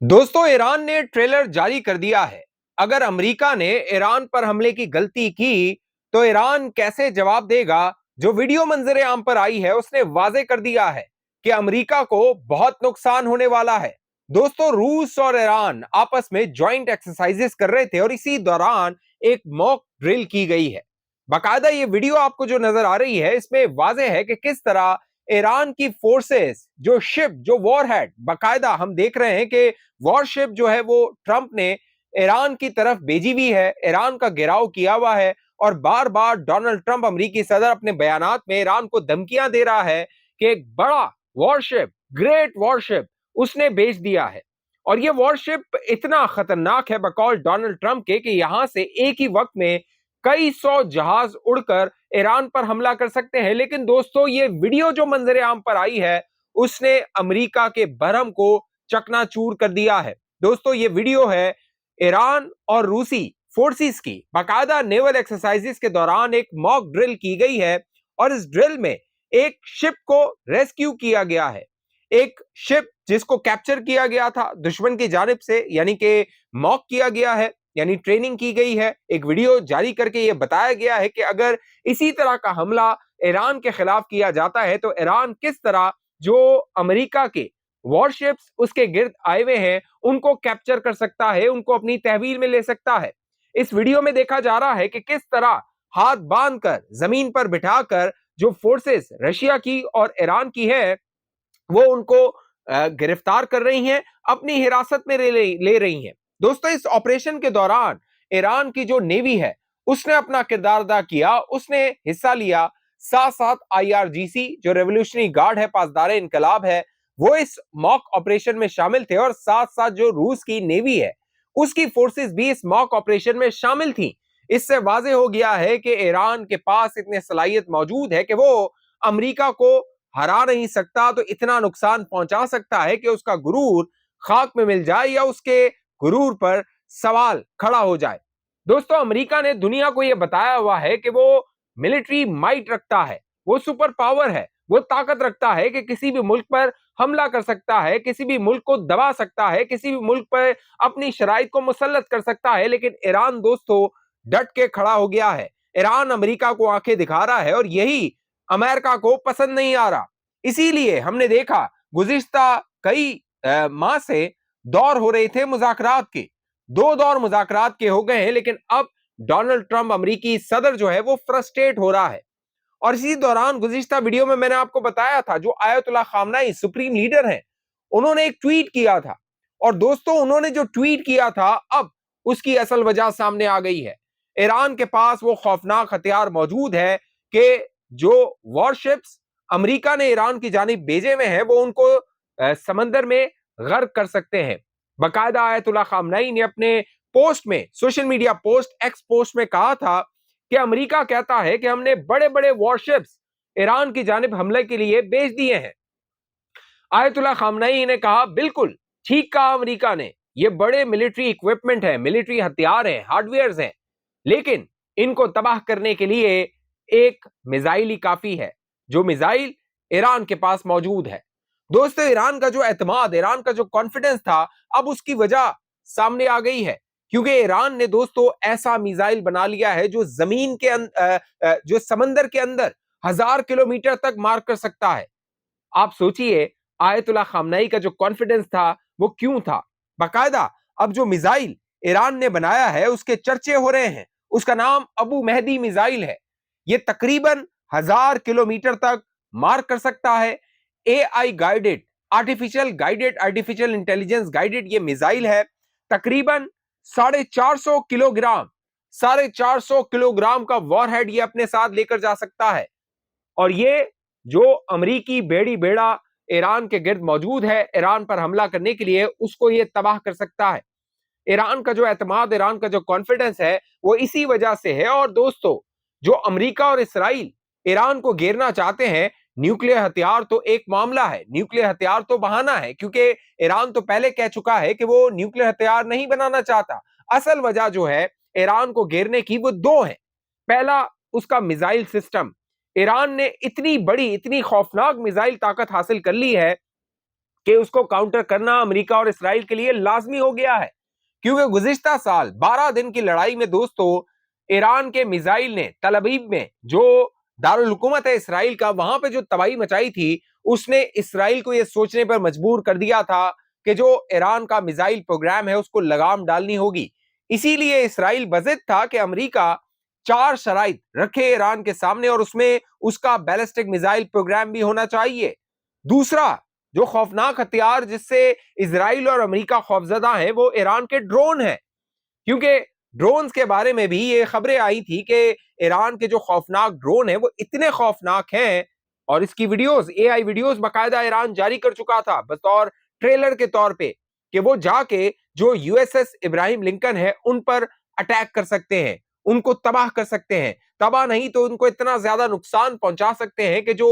दोस्तों, ईरान ने ट्रेलर जारी कर दिया है। अगर अमेरिका ने ईरान पर हमले की गलती की तो ईरान कैसे जवाब देगा। जो वीडियो मंजर आम पर आई है उसने वाजे कर दिया है कि अमेरिका को बहुत नुकसान होने वाला है। दोस्तों, रूस और ईरान आपस में जॉइंट एक्सरसाइजेस कर रहे थे और इसी दौरान एक मॉक ड्रिल की गई है। बाकायदा ये वीडियो आपको जो नजर आ रही है इसमें वाजे है कि किस तरह ईरान की फोर्सेस जो शिप जो वॉरहेड बाकायदा हम देख रहे हैं कि वॉरशिप जो है वो ट्रंप ने ईरान की तरफ भेजी हुई है, ईरान का घेराव किया हुआ है। और बार बार डोनाल्ड ट्रंप अमेरिकी सदर अपने बयानात में ईरान को धमकियां दे रहा है कि एक बड़ा वॉरशिप, ग्रेट वॉरशिप उसने भेज दिया है। और ये वॉरशिप इतना खतरनाक है बकौल डोनाल्ड ट्रंप के कि यहां से एक ही वक्त में कई सौ जहाज उड़कर ईरान पर हमला कर सकते हैं। लेकिन दोस्तों, ये वीडियो जो मंजर आम पर आई है उसने अमेरिका के भरम को चकनाचूर कर दिया है। दोस्तों, ये वीडियो है ईरान और रूसी फोर्सेस की बाकायदा नेवल एक्सरसाइजेस के दौरान एक मॉक ड्रिल की गई है। और इस ड्रिल में एक शिप को रेस्क्यू किया गया है, एक शिप जिसको कैप्चर किया गया था दुश्मन की जानिब से, यानी कि मॉक किया गया है, यानी ट्रेनिंग की गई है। एक वीडियो जारी करके यह बताया गया है कि अगर इसी तरह का हमला ईरान के खिलाफ किया जाता है तो ईरान किस तरह जो अमेरिका के वॉरशिप्स उसके गिर्द आए हुए हैं उनको कैप्चर कर सकता है, उनको अपनी तहवील में ले सकता है। इस वीडियो में देखा जा रहा है कि किस तरह हाथ बांधकर जमीन पर बिठाकर जो फोर्सेस रशिया की और ईरान की है वो उनको गिरफ्तार कर रही हैं, अपनी हिरासत में ले रही हैं। दोस्तों, इस ऑपरेशन के दौरान ईरान की जो नेवी है उसने अपना किरदार अदा किया, उसने हिस्सा लिया। साथ साथ आईआरजीसी जो रेवोल्यूशनरी गार्ड है, पासदार इनकलाब है, वो इस मॉक ऑपरेशन में शामिल थे। और साथ साथ जो रूस की नेवी है उसकी फोर्सेस भी इस मॉक ऑपरेशन में शामिल थी। इससे वाजे हो गया है कि ईरान के पास इतनी सलाहियत मौजूद है कि वो अमेरिका को हरा नहीं सकता, तो इतना नुकसान पहुंचा सकता है कि उसका गुरूर खाक में मिल जाए या उसके गुरूर पर सवाल खड़ा हो जाए। दोस्तों, अमेरिका ने दुनिया को यह बताया हुआ है कि वो मिलिट्री माइट रखता है, वो सुपर पावर है, वो ताकत रखता है कि किसी भी मुल्क पर हमला कर सकता है, किसी भी मुल्क को दबा सकता है, किसी भी मुल्क पर अपनी शराइत को मुसल्लत कर सकता है। लेकिन ईरान दोस्तों डट के खड़ा हो गया है। ईरान अमेरिका को आंखें दिखा रहा है और यही अमेरिका को पसंद नहीं आ रहा। इसीलिए हमने देखा गुज़िश्ता कई माह से दौर हो रहे थे मुज़ाकरात के, 2 दौर मुज़ाकरात के हो गए हैं। लेकिन अब डोनाल्ड ट्रंप अमेरिकी सदर जो है वो फ्रस्ट्रेट हो रहा है। और इसी दौरान गुज़िश्ता वीडियो में मैंने आपको बताया था जो आयतुल्लाह खामनाई सुप्रीम लीडर हैं, उन्होंने एक ट्वीट किया था। और दोस्तों, उन्होंने जो ट्वीट किया था अब उसकी असल वजह सामने आ गई है। ईरान के पास वो खौफनाक हथियार मौजूद है कि जो वॉरशिप्स अमेरिका ने ईरान की जानिब भेजे हुए हैं वो उनको समंदर में गर्क कर सकते हैं। बाकायदा आयतुल्लाह खामनाई ने अपने पोस्ट में, social media post, x post में कहा था कि अमेरिका कहता है कि हमने बड़े बड़े वॉरशिप्स ईरान की जानिब हमले के लिए भेज दिए हैं। आयतुल्लाह खामनाई ने कहा, बिल्कुल ठीक कहा अमेरिका ने, ये बड़े मिलिट्री इक्विपमेंट है, मिलिट्री हथियार हैं, हार्डवेयर हैं, लेकिन इनको तबाह करने के लिए एक मिसाइल ही काफी है, जो मिसाइल ईरान के पास मौजूद है। दोस्तों, ईरान का जो एतमाद, ईरान का जो कॉन्फिडेंस था, अब उसकी वजह सामने आ गई है। क्योंकि ईरान ने दोस्तों ऐसा मिसाइल बना लिया है जो जमीन के जो समंदर के अंदर 1000 किलोमीटर तक मार कर सकता है। आप सोचिए आयतुल्लाह खामनाई का जो कॉन्फिडेंस था वो क्यों था। बाकायदा अब जो मिसाइल ईरान ने बनाया है उसके चर्चे हो रहे हैं, उसका नाम अबू मेहदी मिसाइल है। ये तकरीबन 1000 किलोमीटर तक मार कर सकता है। AI guided, artificial intelligence guided ये मिसाइल है। तकरीबन 450 किलोग्राम, 450 किलोग्राम का वॉरहेड ये अपने साथ लेकर जा सकता है। और ये जो अमरीकी बेड़ी बेड़ा ईरान के गिर्द मौजूद है ईरान पर हमला करने के लिए, उसको ये तबाह कर सकता है। ईरान का जो एतमाद, ईरान का जो कॉन्फिडेंस है वो इसी वजह से है। और दोस्तों, जो अमेरिका और इसराइल ईरान को घेरना चाहते हैं, न्यूक्लियर हथियार तो एक मामला है, न्यूक्लियर हथियार तो बहाना है, क्योंकि ईरान तो पहले कह चुका है कि वो न्यूक्लियर हथियार नहीं बनाना चाहता। असल वजह जो है ईरान को घेरने की वो दो है। पहला, उसका मिसाइल सिस्टम। ईरान ने इतनी बड़ी, इतनी खौफनाक मिसाइल ताकत हासिल कर ली है कि उसको काउंटर करना अमेरिका और इसराइल के लिए लाजमी हो गया है, क्योंकि गुज़िश्ता साल 12 दिन की लड़ाई में दोस्तों ईरान के मिसाइल ने तल अवीव में, जो दारुल हुकूमत है इसराइल का, वहां पे जो तबाही मचाई थी, उसने इसराइल को यह सोचने पर मजबूर कर दिया था कि जो ईरान का मिसाइल प्रोग्राम है उसको लगाम डालनी होगी। इसीलिए इसराइल बज़िद था कि अमेरिका 4 शराइत रखे ईरान के सामने और उसमें उसका बैलिस्टिक मिसाइल प्रोग्राम भी होना चाहिए। दूसरा जो खौफनाक हथियार जिससे इसराइल और अमेरिका खौफजदा है वो ईरान के ड्रोन है, क्योंकि ड्रोन्स के बारे में भी ये खबरें आई थी कि ईरान के जो खौफनाक ड्रोन है वो इतने खौफनाक हैं, और इसकी वीडियोस, एआई वीडियोस बाकायदा ईरान जारी कर चुका था बतौर ट्रेलर के तौर पे, कि वो जाके जो यूएसएस इब्राहिम लिंकन है उन पर अटैक कर सकते हैं, उनको तबाह कर सकते हैं, तबाह नहीं तो उनको इतना ज्यादा नुकसान पहुंचा सकते हैं कि जो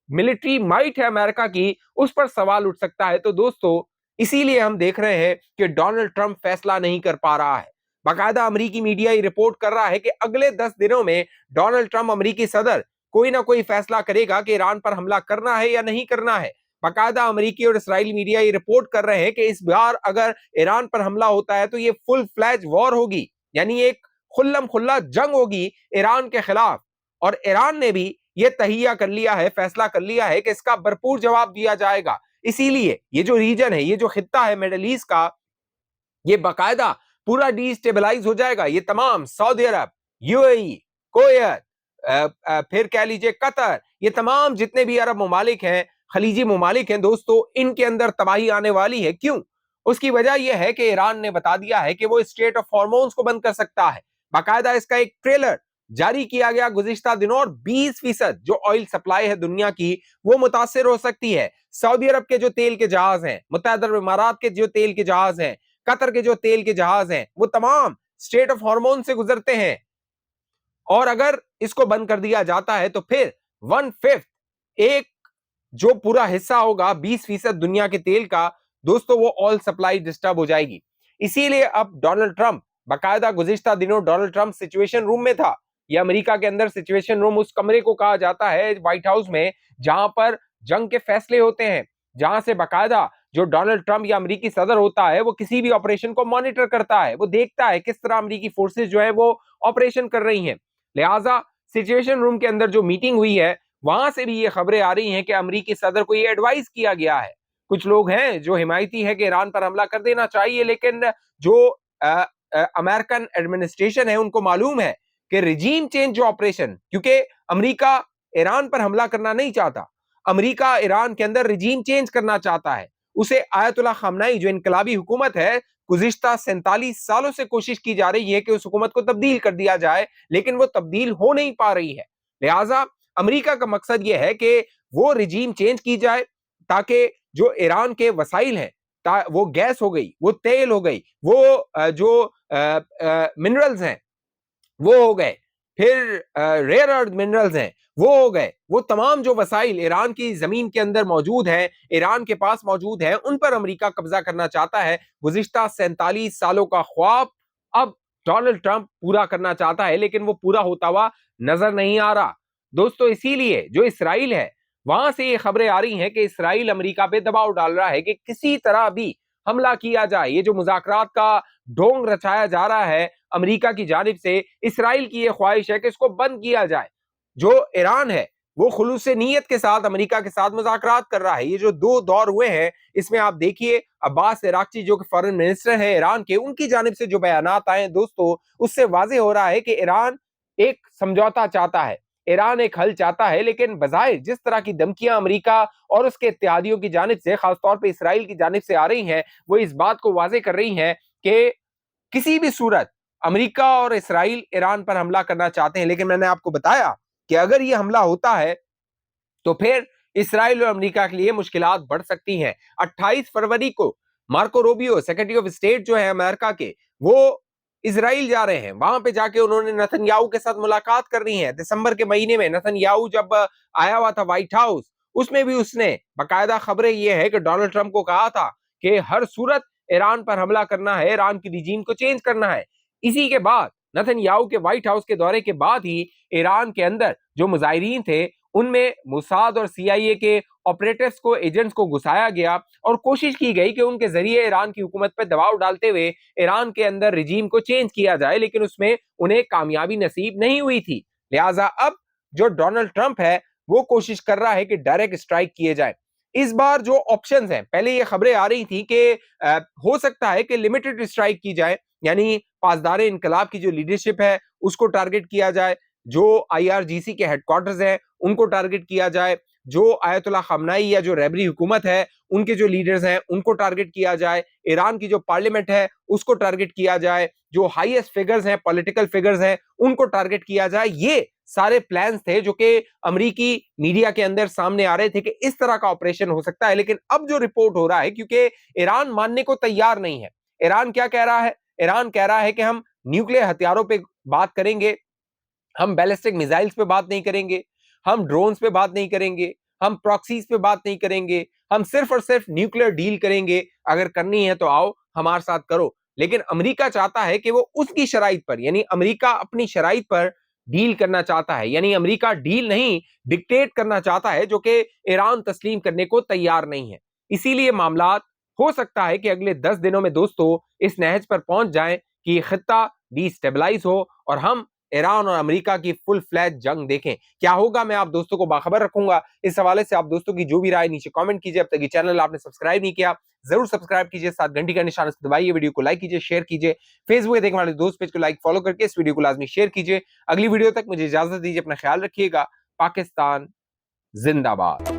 मिलिट्री माइट है अमेरिका की उस पर सवाल उठ सकता है। तो दोस्तों इसीलिए हम देख रहे हैं कि डोनाल्ड ट्रंप फैसला नहीं कर पा रहा है। बाकायदा अमेरिकी मीडिया ये रिपोर्ट कर रहा है कि अगले 10 दिनों में डोनाल्ड ट्रंप अमेरिकी सदर कोई ना कोई फैसला करेगा कि ईरान पर हमला करना है या नहीं करना है। बाकायदा अमेरिकी और इस्राइली मीडिया ये रिपोर्ट कर रहे हैं कि इस बार अगर ईरान पर हमला होता है तो ये फुल फ्लैज वॉर होगी, यानी एक खुल्लम खुल्ला जंग होगी ईरान के खिलाफ। और ईरान ने भी ये तहिया कर लिया है, फैसला कर लिया है कि इसका भरपूर जवाब दिया जाएगा। इसीलिए ये जो रीजन है, ये जो खित्ता है मिडिल ईस्ट का, ये बाकायदा पूरा डिस्टेबलाइज हो जाएगा। ये तमाम सऊदी अरब, यूएई, कुवैत, फिर कह लीजिए कतर, ये तमाम जितने भी अरब ममालिक हैं, खलीजी ममालिक हैं दोस्तों, इनके अंदर तबाही आने वाली है। क्यों? उसकी वजह यह है कि ईरान ने बता दिया है कि वो स्टेट ऑफ हॉर्मोन्स को बंद कर सकता है। बाकायदा इसका एक ट्रेलर जारी किया गया गुज़िश्ता दिनों, और 20% जो ऑयल सप्लाई है दुनिया की वो मुतासिर हो सकती है। सऊदी अरब के जो तेल के जहाज हैं, मुत्तहदा अरब इमारात के जो तेल के जहाज हैं, कतर के जो तेल के जहाज हैं, वो तमाम स्टेट ऑफ हार्मोन से गुजरते हैं। और अगर इसको बंद कर दिया जाता है तो फिर 1/5 एक जो पूरा हिस्सा होगा 20% दुनिया के तेल का दोस्तों, वो ऑयल सप्लाई डिस्टर्ब हो जाएगी। इसीलिए अब डोनाल्ड ट्रंप, बाकायदा गुज़िश्ता दिनों डोनाल्ड ट्रंप सिचुएशन रूम में था। यह अमेरिका के अंदर सिचुएशन रूम उस कमरे को कहा जाता है व्हाइट हाउस में जहां पर जंग के फैसले होते हैं, जहां से बाकायदा जो डोनाल्ड ट्रंप या अमेरिकी सदर होता है वो किसी भी ऑपरेशन को मॉनिटर करता है, वो देखता है किस तरह अमेरिकी फोर्सेस जो है वो ऑपरेशन कर रही हैं। लिहाजा सिचुएशन रूम के अंदर जो मीटिंग हुई है वहां से भी ये खबरें आ रही हैं कि अमेरिकी सदर को ये एडवाइस किया गया है। कुछ लोग हैं जो हिमायती है कि ईरान पर हमला कर देना चाहिए, लेकिन जो अमेरिकन एडमिनिस्ट्रेशन है उनको मालूम है कि रिजीम चेंज जो ऑपरेशन, क्योंकि अमेरिका ईरान पर हमला करना नहीं चाहता, अमेरिका ईरान के अंदर रिजीम चेंज करना चाहता है। उसे आयतुल्लाह खामनाई जो इनकलाबी हुकूमत है, गुज़िश्ता 47 सालों से कोशिश की जा रही है कि उस हुकूमत को तब्दील कर दिया जाए, लेकिन वो तब्दील हो नहीं पा रही है। लिहाजा अमेरिका का मकसद यह है कि वो रिजीम चेंज की जाए ताकि जो ईरान के वसाइल हैं, वो गैस हो गई, वो तेल हो गई, वो जो मिनरल्स हैं वो हो गए, फिर रेयर अर्थ मिनरल्स हैं वो हो गए, वो तमाम जो वसाइल ईरान की जमीन के अंदर मौजूद हैं, ईरान के पास मौजूद हैं, उन पर अमेरिका कब्जा करना चाहता है। गुज़िश्ता 47 सालों का ख्वाब अब डोनाल्ड ट्रंप पूरा करना चाहता है, लेकिन वो पूरा होता हुआ नजर नहीं आ रहा दोस्तों। इसीलिए जो इसराइल है वहां से ये खबरें आ रही हैं कि इसराइल अमेरिका पे दबाव डाल रहा है कि किसी तरह भी हमला किया जाए। ये जो मुज़ाकरात का ढोंग रचाया जा रहा है अमेरिका की जानिब से, इसराइल की यह ख्वाहिश है कि इसको बंद किया जाए। जो ईरान है वो खुलूस नीयत के साथ अमेरिका के साथ मुज़ाकरात कर रहा है। ये जो 2 दौर हुए हैं इसमें आप देखिए अब्बास इराक्ची जो कि फॉरेन मिनिस्टर है ईरान के, उनकी जानिब से जो बयानात आए दोस्तों, उससे वाज़ेह हो रहा है कि ईरान एक समझौता चाहता है, ईरान एक हल चाहता है। लेकिन बजाय जिस तरह की धमकियां अमेरिका और उसके इत्तेहादियों की जानिब से, खासतौर पर इसराइल की जानिब से आ रही हैं, वो इस बात को वाज़ेह कर रही हैं कि किसी भी सूरत अमेरिका और इसराइल ईरान पर हमला करना चाहते हैं। लेकिन मैंने आपको बताया कि अगर ये हमला होता है तो फिर इसराइल और अमेरिका के लिए मुश्किलात बढ़ सकती हैं। 28 फरवरी को Marco Rubio, secretary of state जो है अमेरिका के, वो इसराइल जा रहे हैं। वहां पे जाके उन्होंने नेतन्याहू के साथ मुलाकात कर रही है। दिसंबर के महीने में नेतन्याहू जब आया हुआ था व्हाइट हाउस, उसमें भी उसने बाकायदा खबरें ये है कि डोनाल्ड ट्रंप को कहा था कि हर सूरत ईरान पर हमला करना है, ईरान की रिजीम को चेंज करना है। इसी के बाद नेतन्याहू के व्हाइट हाउस के दौरे के बाद ही ईरान के अंदर जो मुजाहिरीन थे उनमें मुसाद और सीआईए के ऑपरेटिव्स को, एजेंट्स को घुसाया गया और कोशिश की गई कि उनके जरिए ईरान की हुकूमत पर दबाव डालते हुए ईरान के अंदर रिजीम को चेंज किया जाए, लेकिन उसमें उन्हें कामयाबी नसीब नहीं हुई थी। लिहाजा अब जो डोनाल्ड ट्रंप है वो कोशिश कर रहा है कि डायरेक्ट स्ट्राइक किए जाए। इस बार जो ऑप्शंस हैं, पहले ये खबरें आ रही थी कि हो सकता है कि लिमिटेड स्ट्राइक की जाए, यानी पासदार इनकलाब की जो लीडरशिप है उसको टारगेट किया जाए, जो आईआरजीसी के हेडक्वार्टर्स हैं उनको टारगेट किया जाए, जो आयतुल्लाह खमनाई या जो रहबरी हुकूमत है उनके जो लीडर्स हैं उनको टारगेट किया जाए, ईरान की जो पार्लियामेंट है उसको टारगेट किया जाए, जो हाईएस्ट फिगर्स हैं, पॉलिटिकल फिगर्स हैं उनको टारगेट किया जाए। ये सारे प्लान्स थे जो कि अमेरिकी मीडिया के अंदर सामने आ रहे थे कि इस तरह का ऑपरेशन हो सकता है। लेकिन अब जो रिपोर्ट हो रहा है, क्योंकि ईरान मानने को तैयार नहीं है, ईरान क्या कह रहा है? ईरान कह रहा है कि हम न्यूक्लियर हथियारों पे बात करेंगे, हम बैलिस्टिक मिसाइल्स पे बात नहीं करेंगे, हम ड्रोन्स पे बात नहीं करेंगे, हम प्रॉक्सीज पे बात नहीं करेंगे, हम सिर्फ और सिर्फ न्यूक्लियर डील करेंगे, अगर करनी है तो आओ हमारे साथ करो। लेकिन अमेरिका चाहता है कि वो उसकी शराइत पर, यानी अमेरिका अपनी शराइत पर डील करना चाहता है, यानी अमेरिका डील नहीं डिक्टेट करना चाहता है, जो कि ईरान तस्लीम करने को तैयार नहीं है। इसीलिए मामला हो सकता है कि अगले 10 दिनों में दोस्तों इस नहज पर पहुंच जाएं कि खित्ता डिस्टेबलाइज हो और हम ईरान और अमेरिका की फुल फ्लैज जंग देखें। क्या होगा, मैं आप दोस्तों को बाखबर रखूंगा। इस हवाले से आप दोस्तों की जो भी राय नीचे कमेंट कीजिए। अब तक ये चैनल आपने सब्सक्राइब नहीं किया, जरूर सब्सक्राइब कीजिए, साथ घंटी का निशान दबाइए, वीडियो को लाइक कीजिए, शेयर कीजिए, फेसबुक देखने वाले दोस्त पेज को लाइक फॉलो करके इस वीडियो को लाजमी शेयर कीजिए। अगली वीडियो तक मुझे इजाजत दीजिए, अपना ख्याल रखिएगा। पाकिस्तान जिंदाबाद।